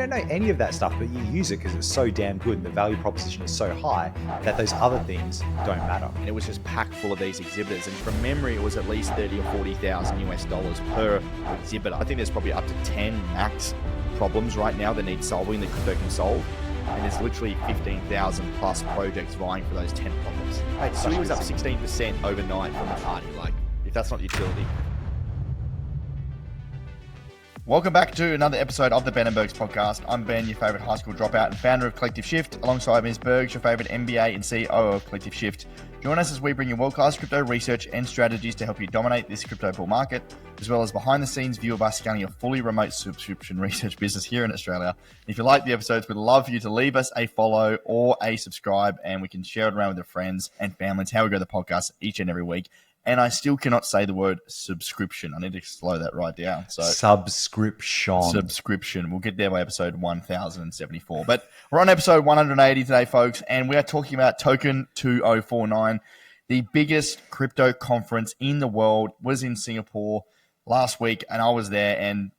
don't know any of that stuff, but you use it because it's so damn good and the value proposition is so high that those other things don't matter. And it was just packed full of these exhibitors. And from memory, it was at least 30 or 40,000 US dollars per exhibitor. I think there's probably up to 10 max problems right now that need solving that crypto can solve. And there's literally 15,000 plus projects vying for those 10 problems. Hey, Sui was up 16% overnight from the party. Like, if that's not utility. Welcome back to another episode of the Ben Bergs podcast. I'm Ben, your favorite high school dropout and founder of Collective Shift, alongside Ms. Bergs, your favorite MBA and CEO of Collective Shift. Join us as we bring you world-class crypto research and strategies to help you dominate this crypto bull market, as well as behind-the-scenes view of us scaling a fully remote subscription research business here in Australia. If you like the episodes, we'd love for you to leave us a follow or a subscribe, and we can share it around with your friends and family. It's how we go to the podcast each and every week. And I still cannot say the word subscription. I need to slow that right down. So Subscription. We'll get there by episode 1074. But we're on episode 180 today, folks, and we are talking about Token2049. The biggest crypto conference in the world was in Singapore last week, and I was there, and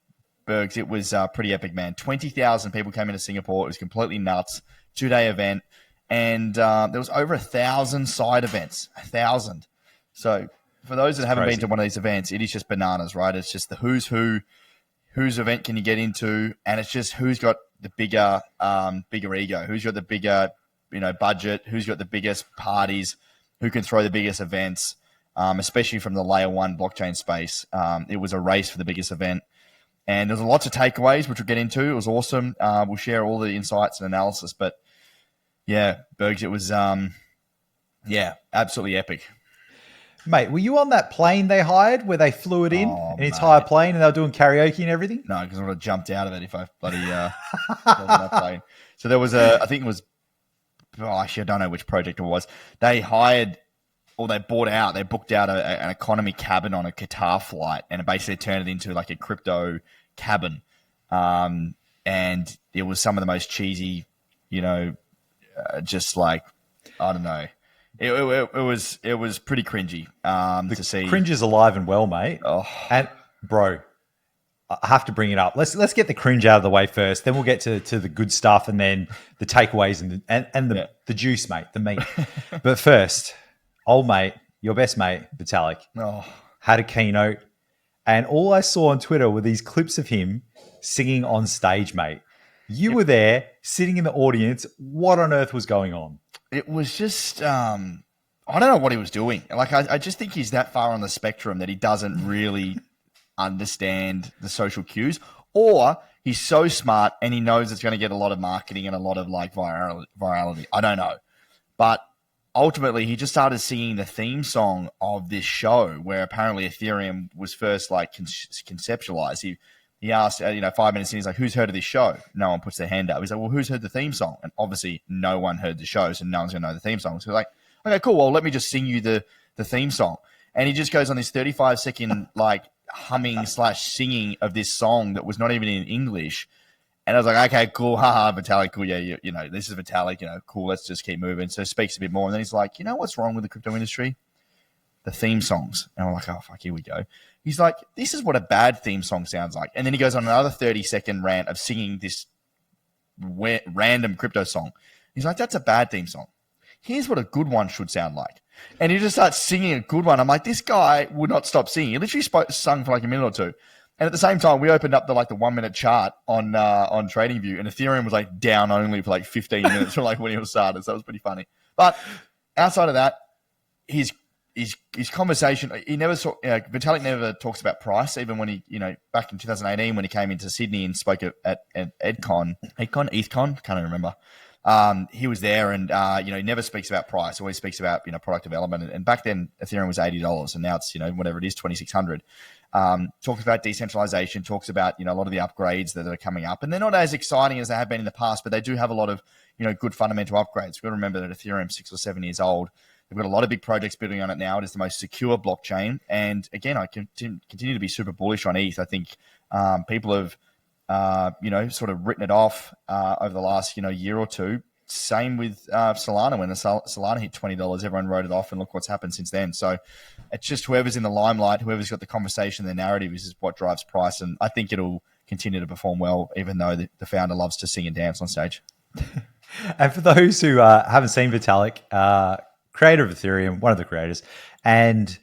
Bergs, it was pretty epic, man. 20,000 people came into Singapore. It was completely nuts. 2-day event, and there was over 1,000 side events. 1,000. So for those that haven't been to one of these events, it is just bananas, right? It's just the who's who, whose event can you get into, and it's just who's got the bigger ego, who's got the bigger, budget, who's got the biggest parties, who can throw the biggest events, especially from the layer one blockchain space. It was a race for the biggest event, and there's lots of takeaways, which we'll get into. It was awesome. We'll share all the insights and analysis, but yeah, Bergs, it was, absolutely epic. Mate, were you on that plane they hired where they flew it in, an entire plane, and they were doing karaoke and everything? No, because I would have jumped out of it if I bloody was on that plane. So there was I think it was, actually, I don't know which project it was. They hired, or they booked out an economy cabin on a Qatar flight, and it basically turned it into like a crypto cabin. And it was some of the most cheesy, just like, I don't know. It was pretty cringy to see. Cringe is alive and well, mate. Oh. And bro, I have to bring it up. Let's get the cringe out of the way first. Then we'll get to the good stuff, and then the takeaways and the juice, mate, the meat. But first, old mate, your best mate, Vitalik, had a keynote, and all I saw on Twitter were these clips of him singing on stage, mate. You were there, sitting in the audience. What on earth was going on? It was just, I don't know what he was doing. Like, I just think he's that far on the spectrum that he doesn't really understand the social cues, or he's so smart and he knows it's going to get a lot of marketing and a lot of like virality. I don't know. But ultimately, he just started singing the theme song of this show, where apparently Ethereum was first like conceptualized. He asked, 5 minutes in, he's like, who's heard of this show? No one puts their hand up. He's like, well, who's heard the theme song? And obviously no one heard the show, so no one's going to know the theme song. So he's like, okay, cool. Well, let me just sing you the theme song. And he just goes on this 35-second like humming / singing of this song that was not even in English. And I was like, okay, cool. Haha, Vitalik, cool. Yeah, this is Vitalik, cool. Let's just keep moving. So he speaks a bit more. And then he's like, what's wrong with the crypto industry? The theme songs. And I'm like, oh, fuck, here we go. He's like, this is what a bad theme song sounds like. And then he goes on another 30-second rant of singing this random crypto song. He's like, that's a bad theme song. Here's what a good one should sound like. And he just starts singing a good one. I'm like, this guy would not stop singing. He literally sung for like a minute or two. And at the same time, we opened up the 1 minute chart on TradingView, and Ethereum was like down only for like 15 minutes from like when he was started. So it was pretty funny. But outside of that, his conversation, Vitalik never talks about price, even when he, back in 2018 when he came into Sydney and spoke at EthCon, can't remember. He was there, and he never speaks about price. Always speaks about product development. And back then Ethereum was $80, and now it's whatever it is, $2,600. Talks about decentralization. Talks about a lot of the upgrades that are coming up, and they're not as exciting as they have been in the past, but they do have a lot of good fundamental upgrades. We've got to remember that Ethereum's 6 or 7 years old. They've got a lot of big projects building on it now. It is the most secure blockchain. And again, I continue to be super bullish on ETH. I think people have, sort of written it off over the last, year or two. Same with Solana. When the Solana hit $20, everyone wrote it off, and look what's happened since then. So it's just whoever's in the limelight, whoever's got the conversation, the narrative is what drives price. And I think it'll continue to perform well, even though the founder loves to sing and dance on stage. And for those who haven't seen Vitalik, creator of Ethereum, one of the creators, and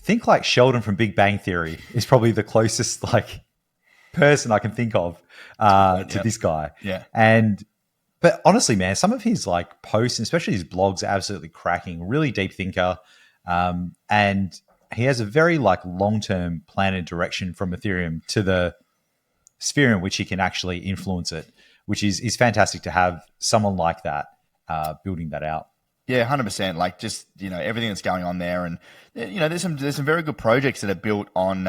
think like Sheldon from Big Bang Theory is probably the closest like person I can think of to this guy. Yeah. But honestly, man, some of his like posts, and especially his blogs, are absolutely cracking. Really deep thinker, and he has a very like long-term plan and direction from Ethereum to the sphere in which he can actually influence it, which is fantastic to have someone like that building that out. Yeah, 100%. Like just, everything that's going on there. And, there's some very good projects that are built on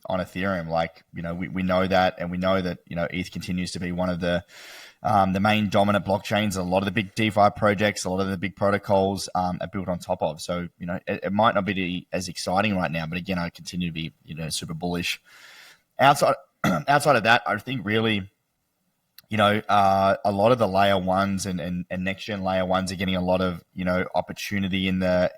Ethereum. Like, we know that, and we know that, ETH continues to be one of the main dominant blockchains. A lot of the big DeFi projects, a lot of the big protocols are built on top of. So, it might not be as exciting right now, but again, I continue to be, super bullish. Outside of that, I think really, a lot of the layer ones and next gen layer ones are getting a lot of, opportunity in the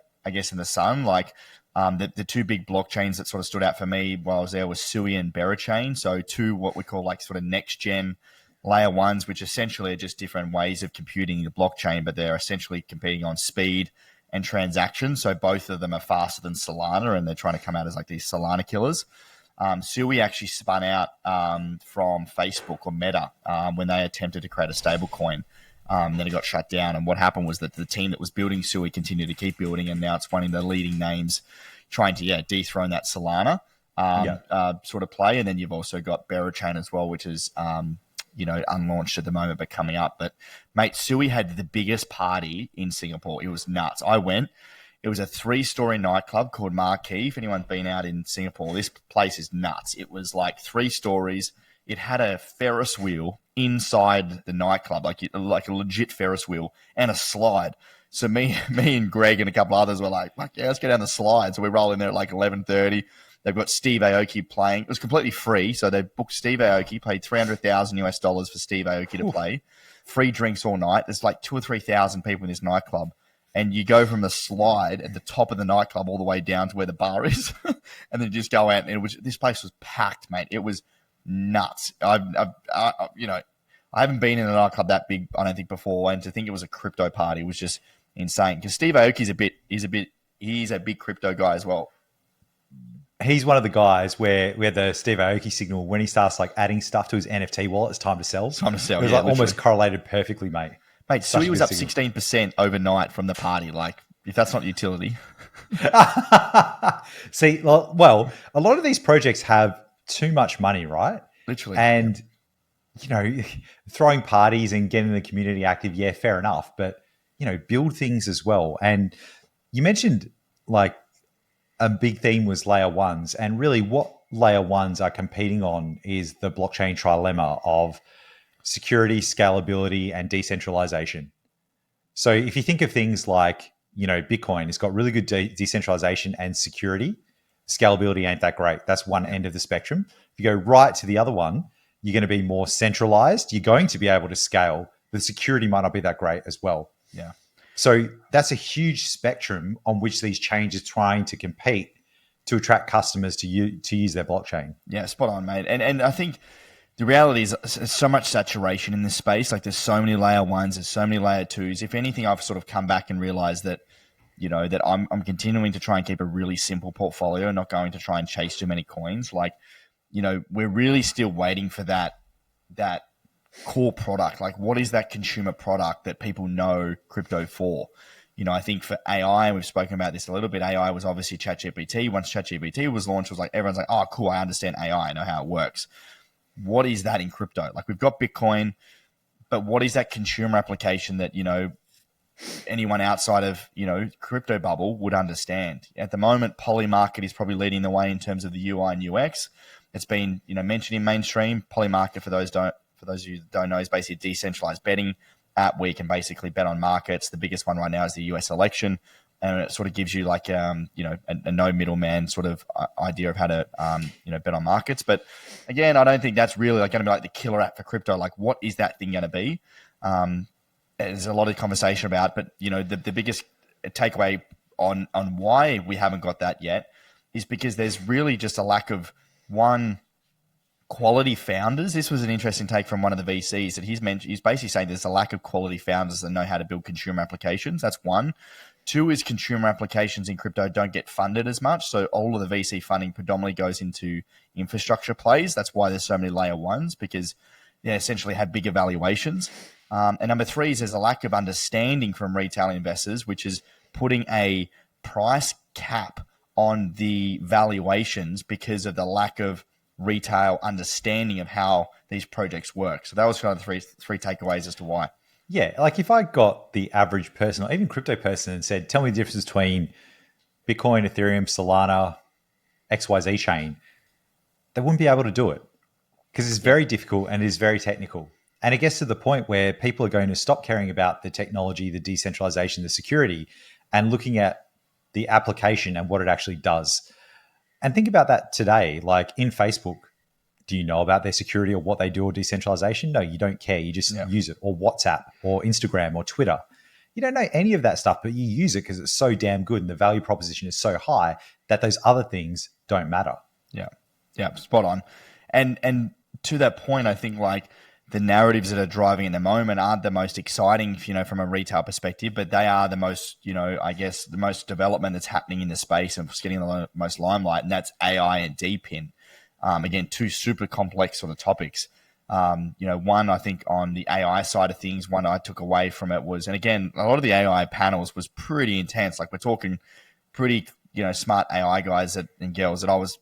sun. Like the two big blockchains that sort of stood out for me while I was there was Sui and Berachain. So two, what we call like sort of next gen layer ones, which essentially are just different ways of computing the blockchain, but they're essentially competing on speed and transactions. So both of them are faster than Solana, and they're trying to come out as like these Solana killers. Sui actually spun out from Facebook or Meta when they attempted to create a stable coin. Then it got shut down. And what happened was that the team that was building Sui continued to keep building, and now it's one of the leading names trying to dethrone that Solana sort of play. And then you've also got Berachain as well, which is unlaunched at the moment but coming up. But mate, Sui had the biggest party in Singapore. It was nuts. I went. It was a 3-story nightclub called Marquee. If anyone's been out in Singapore, this place is nuts. It was like 3 stories. It had a Ferris wheel inside the nightclub, like a legit Ferris wheel, and a slide. So me and Greg and a couple others were like, yeah, let's go down the slide. So we roll in there at like 11:30. They've got Steve Aoki playing. It was completely free. So they booked Steve Aoki, paid $300,000 for Steve Aoki to play. Free drinks all night. There's like 2,000 or 3,000 people in this nightclub. And you go from the slide at the top of the nightclub all the way down to where the bar is, and then you just go out. And this place was packed, mate. It was nuts. I haven't been in a nightclub that big, I don't think, before. And to think it was a crypto party was just insane. Because Steve Aoki's he's a big crypto guy as well. He's one of the guys where the Steve Aoki signal, when he starts like adding stuff to his NFT wallet, it's time to sell. It was like almost correlated perfectly, mate. Mate, Sui was up 16% overnight from the party. Like, if that's not utility. See, well, a lot of these projects have too much money, right? Literally. And, throwing parties and getting the community active, yeah, fair enough. But, build things as well. And you mentioned, like, a big theme was layer ones. And really what layer ones are competing on is the blockchain trilemma of security, scalability, and decentralization. So if you think of things like, Bitcoin, it's got really good decentralization and security. Scalability ain't that great. That's one end of the spectrum. If you go right to the other one, you're going to be more centralized. You're going to be able to scale. The security might not be that great as well. Yeah. So that's a huge spectrum on which these chains are trying to compete to attract customers to use their blockchain. Yeah, spot on, mate. And I think the reality is there's so much saturation in this space. Like there's so many layer ones, there's so many layer twos. If anything, I've sort of come back and realized that, that I'm continuing to try and keep a really simple portfolio, not going to try and chase too many coins. Like, we're really still waiting for that core product. Like, what is that consumer product that people know crypto for? I think for AI, and we've spoken about this a little bit, AI was obviously ChatGPT. Once ChatGPT was launched, it was like, everyone's like, oh, cool, I understand AI, I know how it works. What is that in crypto? Like, we've got Bitcoin, but what is that consumer application that, anyone outside of, crypto bubble would understand? At the moment, Polymarket is probably leading the way in terms of the UI and UX. It's been, mentioned in mainstream. Polymarket, for those of you that don't know, is basically a decentralized betting app where you can basically bet on markets. The biggest one right now is the US election. And it sort of gives you like, a no middleman sort of idea of how to, bet on markets. But again, I don't think that's really like going to be like the killer app for crypto. Like, what is that thing going to be? There's a lot of conversation about, but the biggest takeaway on why we haven't got that yet is because there's really just a lack of one quality founders. This was an interesting take from one of the VCs that he's basically saying there's a lack of quality founders that know how to build consumer applications. That's one. Two is consumer applications in crypto don't get funded as much. So all of the VC funding predominantly goes into infrastructure plays. That's why there's so many layer ones, because they essentially have bigger valuations. And number three is there's a lack of understanding from retail investors, which is putting a price cap on the valuations because of the lack of retail understanding of how these projects work. So that was kind of the three takeaways as to why. Yeah, like if I got the average person or even crypto person and said, tell me the difference between Bitcoin, Ethereum, Solana, XYZ chain, they wouldn't be able to do it because it's very difficult and it is very technical. And it gets to the point where people are going to stop caring about the technology, the decentralization, the security, and looking at the application and what it actually does. And think about that today, like in Facebook. Do you know about their security or what they do or decentralization? No, you don't care. You just use it. Or WhatsApp or Instagram or Twitter. You don't know any of that stuff, but you use it because it's so damn good and the value proposition is so high that those other things don't matter. Yeah, spot on. And to that point, I think like the narratives that are driving in the moment aren't the most exciting, from a retail perspective, but they are the most, I guess, the most development that's happening in the space and getting the most limelight, and that's AI and DePIN. Again, two super complex sort of topics. One, I think on the AI side of things, one I took away from it was, and again, a lot of the AI panels was pretty intense. Like we're talking pretty, smart AI guys and girls that I was,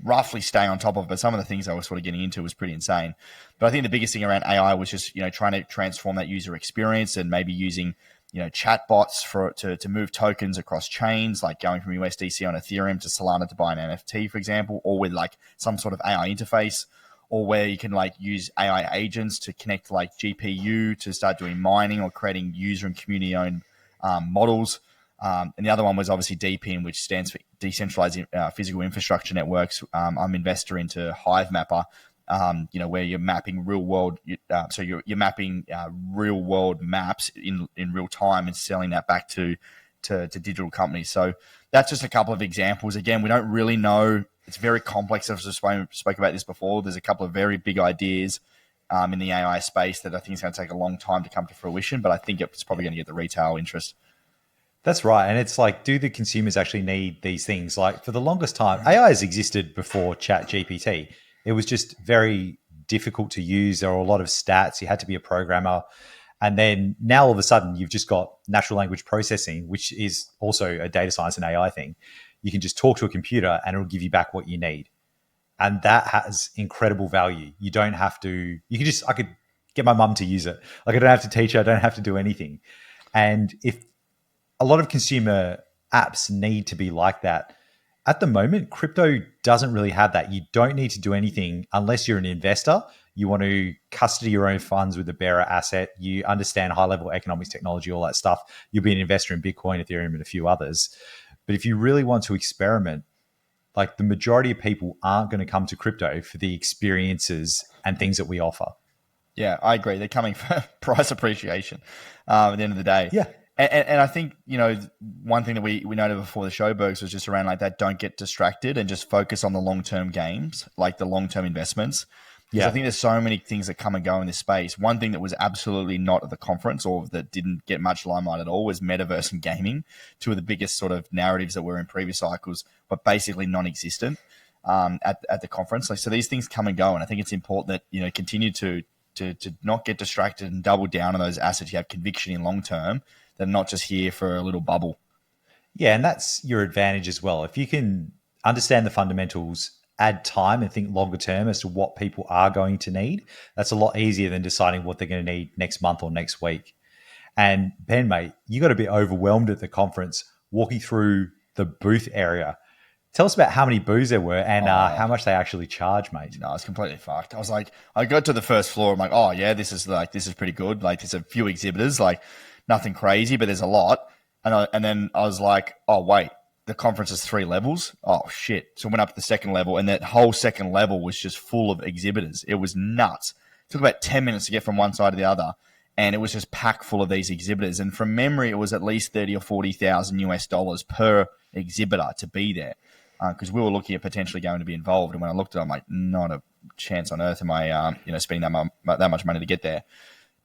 roughly staying on top of, but some of the things I was sort of getting into was pretty insane. But I think the biggest thing around AI was just, trying to transform that user experience and maybe using, chatbots to move tokens across chains, like going from USDC on Ethereum to Solana to buy an NFT, for example, or with like some sort of AI interface, or where you can like use AI agents to connect to like GPU to start doing mining or creating user and community owned models. And the other one was obviously DePIN, which stands for Decentralized Physical Infrastructure Networks. I'm an investor into Hivemapper, where you're mapping real world. So you're mapping real world maps in real time and selling that back to digital companies. So that's just a couple of examples. Again, we don't really know. It's very complex. I've just spoke about this before. There's a couple of very big ideas in the AI space that I think is going to take a long time to come to fruition, but I think it's probably going to get the retail interest. That's right. And it's like, do the consumers actually need these things? Like for the longest time, AI has existed before ChatGPT. It was just very difficult to use. There were a lot of stats. You had to be a programmer. And then now all of a sudden you've just got natural language processing, which is also a data science and AI thing. You can just talk to a computer and it'll give you back what you need. And that has incredible value. You don't have to, I could get my mum to use it. Like I don't have to teach her. I don't have to do anything. And if a lot of consumer apps need to be like that. At the moment, crypto doesn't really have that. You don't need to do anything unless you're an investor. You want to custody your own funds with a bearer asset. You understand high-level economics, technology, all that stuff. You'll be an investor in Bitcoin, Ethereum, and a few others. But if you really want to experiment, like the majority of people aren't going to come to crypto for the experiences and things that we offer. Yeah, I agree. They're coming for price appreciation at the end of the day. Yeah. And I think, one thing that we noted before the show, Bergs, was just around like that, don't get distracted and just focus on the long-term games, like the long-term investments. Because I think there's so many things that come and go in this space. One thing that was absolutely not at the conference or that didn't get much limelight at all was metaverse and gaming. Two of the biggest sort of narratives that were in previous cycles, but basically non-existent at the conference. Like, so these things come and go. And I think it's important that, continue to not get distracted and double down on those assets you have conviction in long-term. They're not just here for a little bubble. Yeah, and that's your advantage as well. If you can understand the fundamentals, add time and think longer term as to what people are going to need, that's a lot easier than deciding what they're going to need next month or next week. And Ben, mate, you got to be overwhelmed at the conference walking through the booth area. Tell us about how many booths there were and how much they actually charge, mate. No, it's completely fucked. I was like, I got to the first floor. I'm like, oh yeah, this is pretty good. Like there's a few exhibitors, like nothing crazy, but there's a lot. And then I was like, oh wait, the conference is 3 levels. Oh shit. So I went up to the second level and that whole second level was just full of exhibitors. It was nuts. It took about 10 minutes to get from one side to the other. And it was just packed full of these exhibitors. And from memory, it was at least 30 or 40,000 US dollars per exhibitor to be there. because we were looking at potentially going to be involved. And when I looked at it, I'm like, not a chance on earth am I, spending that much money to get there.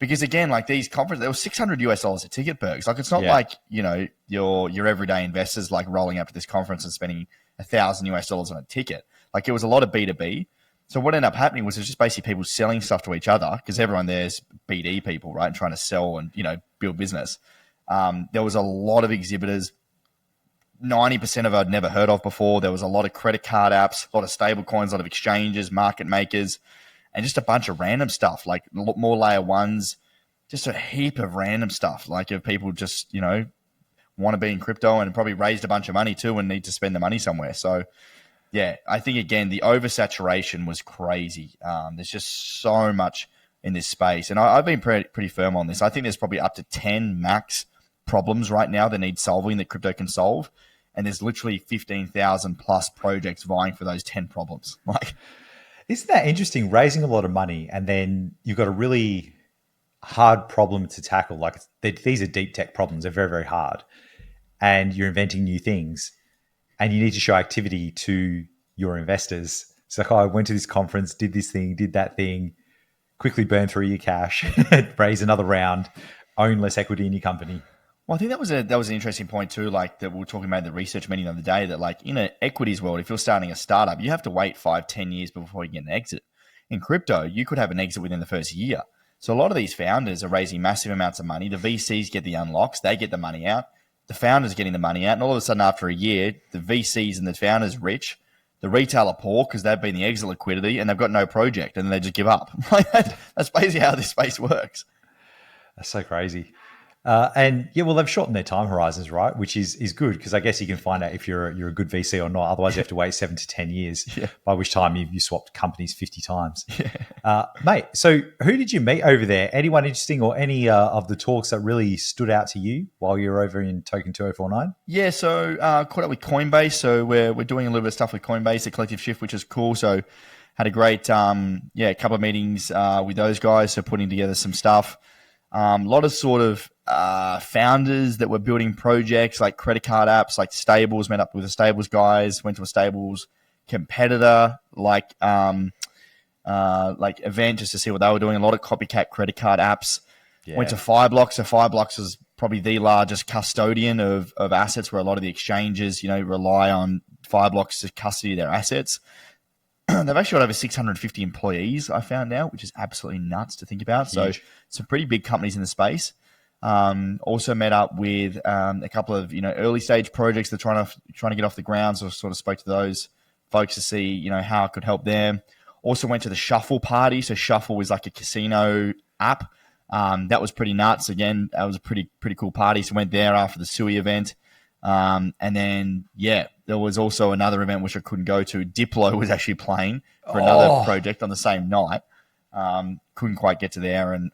Because again, like these conferences, there was $600 a ticket, Bergs. Like it's not like, your everyday investors like rolling up to this conference and spending $1,000 on a ticket. Like it was a lot of B2B. So what ended up happening was it's just basically people selling stuff to each other because everyone there's BD people, right? And trying to sell and, build business. There was a lot of exhibitors. 90% of it I'd never heard of before. There was a lot of credit card apps, a lot of stable coins, a lot of exchanges, market makers, and just a bunch of random stuff, like more layer ones, just a heap of random stuff. Like if people just, want to be in crypto and probably raised a bunch of money too and need to spend the money somewhere. So yeah, I think again, the oversaturation was crazy. There's just so much in this space. And I've been pretty firm on this. I think there's probably up to 10 max problems right now that need solving that crypto can solve. And there's literally 15,000 plus projects vying for those 10 problems. Like, isn't that interesting? Raising a lot of money and then you've got a really hard problem to tackle. Like these are deep tech problems. They're very, very hard. And you're inventing new things and you need to show activity to your investors. It's like, I went to this conference, did this thing, did that thing, quickly burn through your cash, raise another round, own less equity in your company. Well, I think that was an interesting point too, like that we were talking about in the research meeting the other day, that like in an equities world, if you're starting a startup, you have to wait 5-10 years before you get an exit. In crypto, you could have an exit within the first year. So a lot of these founders are raising massive amounts of money. The VCs get the unlocks, they get the money out. The founders are getting the money out. And all of a sudden after a year, the VCs and the founders are rich. The retail are poor because they've been the exit liquidity and they've got no project and then they just give up. That's basically how this space works. That's so crazy. And yeah, well, they've shortened their time horizons, right? Which is good because I guess you can find out if you're a good VC or not. Otherwise, you have to wait 7 to 10 years, by which time you swapped companies 50 times. Mate, so who did you meet over there? Anyone interesting or any of the talks that really stood out to you while you were over in Token2049? Yeah, so caught up with Coinbase. So we're doing a little bit of stuff with Coinbase, the collective shift, which is cool. So had a great couple of meetings with those guys. So putting together some stuff. A lot of sort of founders that were building projects like credit card apps, like Stables, met up with the Stables guys, went to a Stables competitor, like event just to see what they were doing. A lot of copycat credit card apps. Yeah. Went to Fireblocks. So Fireblocks is probably the largest custodian of assets where a lot of the exchanges, rely on Fireblocks to custody their assets. They've actually got over 650 employees, I found out, which is absolutely nuts to think about. Huge. So some pretty big companies in the space. Also met up with a couple of early stage projects that are trying to get off the ground. So I sort of spoke to those folks to see how I could help them. Also went to the Shuffle party. So Shuffle is like a casino app. That was pretty nuts. Again, that was a pretty cool party. So went there after the SUI event. And then, there was also another event which I couldn't go to. Diplo was actually playing for another project on the same night. Couldn't quite get to there. And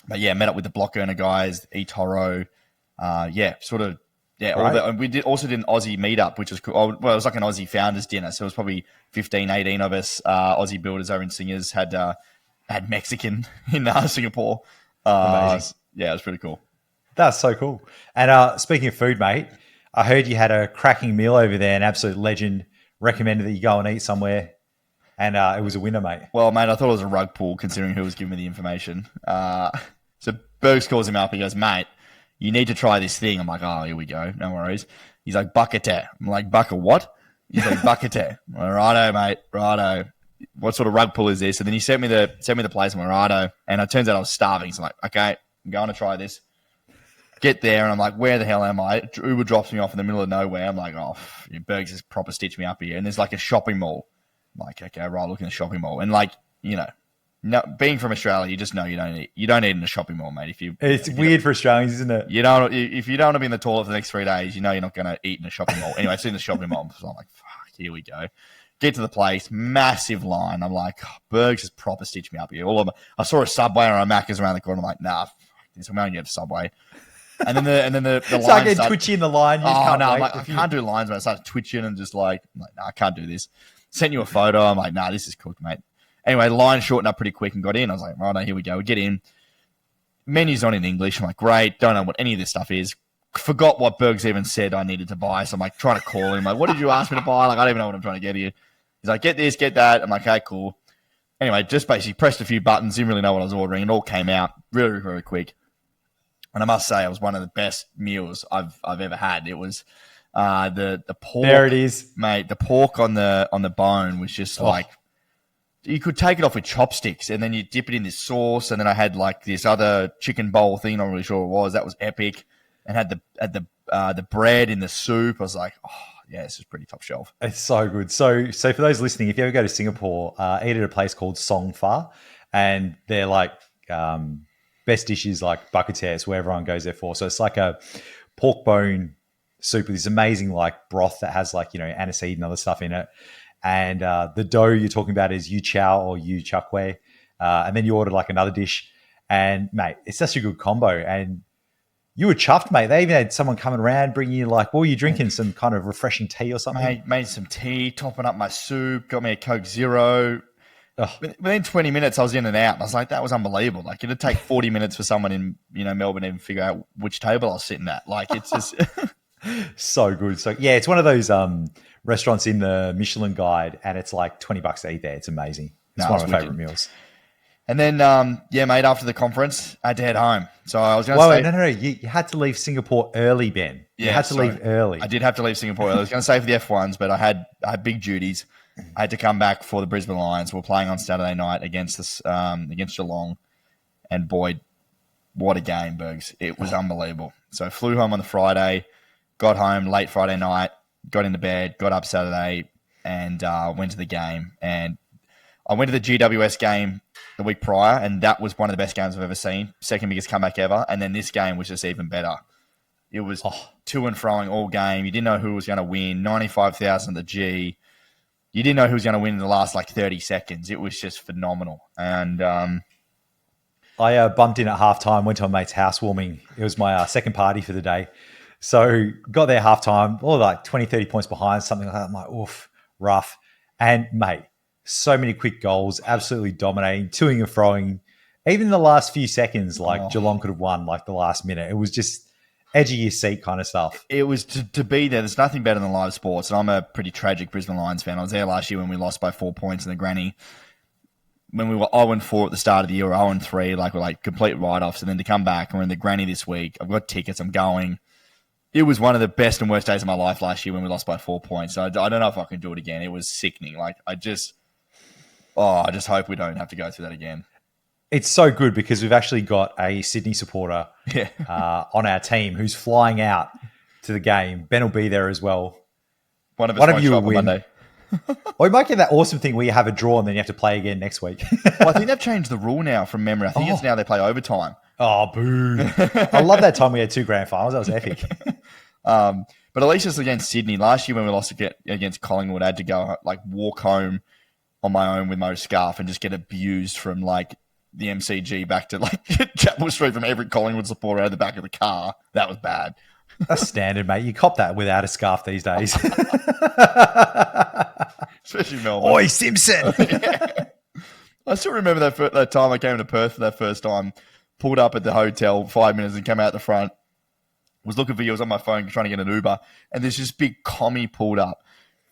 but met up with the Block Earner guys, eToro. And we did an Aussie meetup, which was cool. Well, it was like an Aussie founders dinner. So it was probably 15, 18 of us, Aussie builders over in Singers, had Mexican in Singapore. Amazing. It was pretty cool. That's so cool. And speaking of food, mate, I heard you had a cracking meal over there, an absolute legend. Recommended that you go and eat somewhere. And it was a winner, mate. Well, mate, I thought it was a rug pull considering who was giving me the information. So Bergs calls him up. He goes, mate, you need to try this thing. I'm like, oh, here we go. No worries. He's like, buckete. I'm like, bucket what? He's like, buckete. Righto, mate. Righto. What sort of rug pull is this? And then he sent me the place. I'm like, righto. And it turns out I was starving. So I'm like, okay, I'm going to try this. Get there, and I'm like, where the hell am I? Uber drops me off in the middle of nowhere. I'm like, Bergs has proper stitched me up here. And there's like a shopping mall. I'm like, okay, right, look in the shopping mall. And like, being from Australia, you just know you don't eat in a shopping mall, mate. It's weird for Australians, isn't it? If you don't want to be in the toilet for the next 3 days, you're not going to eat in a shopping mall. Anyway, it's in the shopping mall. So I'm like, fuck, here we go. Get to the place, massive line. I'm like, Bergs has proper stitched me up here. I saw a Subway or a Macca's around the corner. I'm like, nah, I'm going to get a Subway. And then the it's line like twitchy in the line. You I'm like, I can't do lines, but I started twitching and just like, I'm like, nah, I can't do this. Sent you a photo. I'm like, nah, this is cooked, mate. Anyway, the line shortened up pretty quick and got in. I was like, right, here we go. We get in. Menu's not in English. I'm like, great. Don't know what any of this stuff is. forgot what Bergs even said I needed to buy. So I'm like trying to call him. Like, what did you ask me to buy? Like, I don't even know what I'm trying to get here. He's like, get this, get that. I'm like, okay, cool. Anyway, just basically pressed a few buttons. Didn't really know what I was ordering. It all came out really, really quick. And I must say, it was one of the best meals I've ever had. It was the pork. There it is, mate. The pork on the bone was just like, you could take it off with chopsticks, and then you dip it in this sauce. And then I had like this other chicken bowl thing. Not really sure what it was. That was epic. And had the bread in the soup. I was like, oh yeah, this is pretty top shelf. It's so good. So for those listening, if you ever go to Singapore, eat at a place called Song Fa, and they're like best dishes like bucketeers, where everyone goes there for. So it's like a pork bone soup with this amazing like broth that has like, aniseed and other stuff in it. And the dough you're talking about is yu chow or yu char kway. And then you order like another dish. And mate, it's such a good combo. And you were chuffed, mate. They even had someone coming around bringing you like, what were you drinking? Some kind of refreshing tea or something? Made some tea, topping up my soup, got me a Coke Zero. Oh. Within 20 minutes, I was in and out. And I was like, that was unbelievable. Like, it'd take 40 minutes for someone in, Melbourne to even figure out which table I was sitting at. Like, it's just... So good. So, yeah, it's one of those restaurants in the Michelin Guide, and it's like $20 to eat there. It's amazing. It's one of my favorite meals. And then, mate, after the conference, I had to head home. So I was going to say... No. You had to leave Singapore early, Ben. You had to leave early. I did have to leave Singapore early. I was going to say for the F1s, but I had big duties. I had to come back for the Brisbane Lions. We're playing on Saturday night against Geelong. And boy, what a game, Bergs. It was unbelievable. So I flew home on the Friday, got home late Friday night, got into bed, got up Saturday, and went to the game. And I went to the GWS game the week prior, and that was one of the best games I've ever seen. Second biggest comeback ever. And then this game was just even better. It was to and froing all game. You didn't know who was going to win. 95,000 at the G. You didn't know who was going to win in the last 30 seconds. It was just phenomenal. And I bumped in at halftime, went to a mate's housewarming. It was my second party for the day. So got there halftime, all like 20, 30 points behind, something like that. I'm like, oof, rough. And mate, so many quick goals, absolutely dominating, toing and froing. Even in the last few seconds, Geelong could have won the last minute. It was just edge of your seat kind of stuff. It was to be there. There's nothing better than live sports. And I'm a pretty tragic Brisbane Lions fan. I was there last year when we lost by 4 points in the granny. When we were 0-4 at the start of the year, or 0-3, we're complete write-offs. And then to come back, and we're in the granny this week. I've got tickets. I'm going. It was one of the best and worst days of my life last year when we lost by 4 points. So I don't know if I can do it again. It was sickening. I just hope we don't have to go through that again. It's so good because we've actually got a Sydney supporter on our team who's flying out to the game. Ben will be there as well. One of you will win. Monday. Or you might get that awesome thing where you have a draw and then you have to play again next week. Well, I think they've changed the rule now from memory. I think it's now they play overtime. Oh, boo. I love that time we had 2 grand finals. That was epic. But at least it's against Sydney. Last year when we lost against Collingwood, I had to go walk home on my own with my scarf and just get abused from the MCG back to Chapel Street from every Collingwood supporter out of the back of the car. That was bad. That's standard, mate. You cop that without a scarf these days. Especially Melbourne. Oi, Simpson! Yeah. I still remember that time I came to Perth for that first time, pulled up at the hotel 5 minutes and came out the front, was looking for you, I was on my phone trying to get an Uber, and there's this big commie pulled up,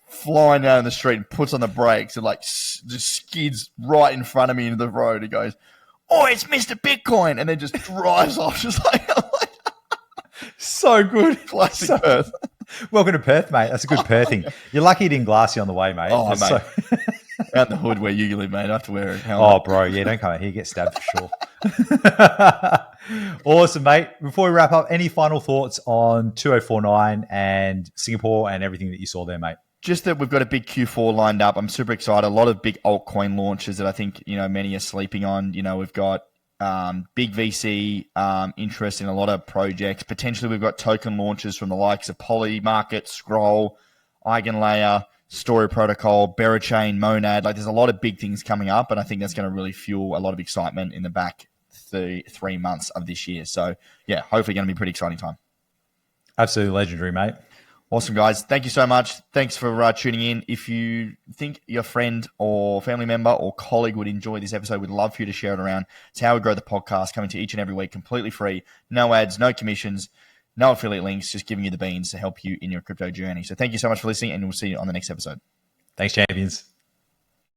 flying down the street and puts on the brakes and just skids right in front of me into the road. He goes, "Oh, it's Mr. Bitcoin," and then just drives off, just so good. Classic Perth. Welcome to Perth, mate. That's a good Perthing. You're lucky it didn't glass you on the way, mate. Oh, mate. Out in the hood where you live, mate. I have to wear a helmet. Oh, bro. Yeah, don't come out here. You get stabbed for sure. Awesome, mate. Before we wrap up, any final thoughts on 2049 and Singapore and everything that you saw there, mate? Just that we've got a big Q4 lined up. I'm super excited. A lot of big altcoin launches that I think, many are sleeping on. We've got big VC interest in a lot of projects. Potentially, we've got token launches from the likes of Poly Market, Scroll, Eigenlayer, Story Protocol, Berachain, Monad. There's a lot of big things coming up, and I think that's going to really fuel a lot of excitement in the back 3 months of this year. So, yeah, hopefully going to be a pretty exciting time. Absolutely legendary, mate. Awesome, guys. Thank you so much. Thanks for tuning in. If you think your friend or family member or colleague would enjoy this episode, we'd love for you to share it around. It's how we grow the podcast, coming to each and every week completely free. No ads, no commissions. No affiliate links, just giving you the beans to help you in your crypto journey. So thank you so much for listening, and we'll see you on the next episode. Thanks, champions.